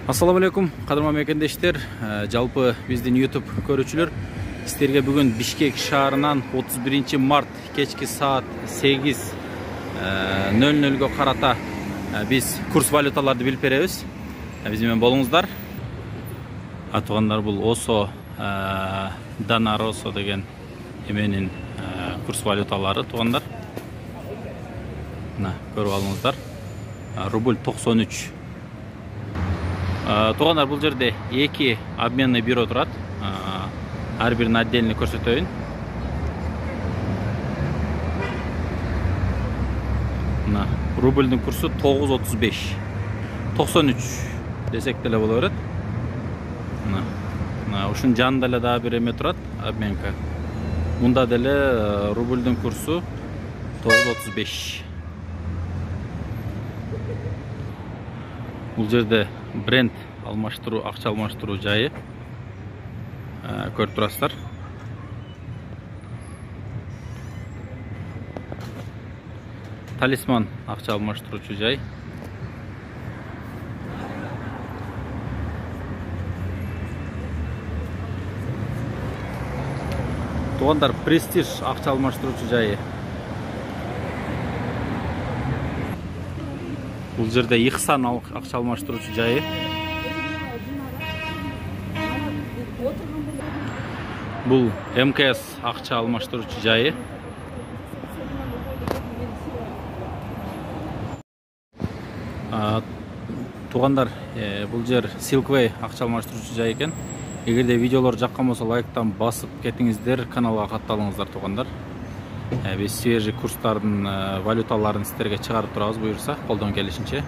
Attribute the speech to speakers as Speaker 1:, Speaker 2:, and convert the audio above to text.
Speaker 1: Assalamu alaikum, qadırma mekendештер. Жалпы биздин YouTube көрүүчүлөр, сиздерге бүгүн Бишкек шаарынан 31 март кечки саат 8:00 карата биз курс валюталарды билип беребиз. Биз менен болуңуздар. Туугандар, бул Осо Данаросо деген эменин курс валюталары, туугандар. Мына көрүп алыңыздар. Рубль 93. Туугандар, бул жерде 2 обменный бюро турат. Ар бирин отдельно көрсөтөйүн. Мына рубльдүн курсу 9.35. 93 десек деле боло берет. Мына ушунун жанында эле дагы бир эме турат, обменка. Мунда деле рубльдүн курсу 9.35. Бул жерде бренд алмаштыруу, акча алмаштыруу жайы көрүп турасыздар. Талисман акча алмаштыруучу жай. Туугандар, Престиж акча алмаштыруучу жайы. Бул жерде Ихсан акча алмаштыруучу жайы. Бул МКС акча алмаштыруучу жайы. Туугандар, бул жер Silkway акча алмаштыруучу жай экен. Эгерде видеолор жаккан болсо лайктан басып кетиңиздер, каналга катталыңыздар, туугандар. Биз свежий курстардын валюталарын сиздерге чыгарып турабыз буюрса, колдон келишинче.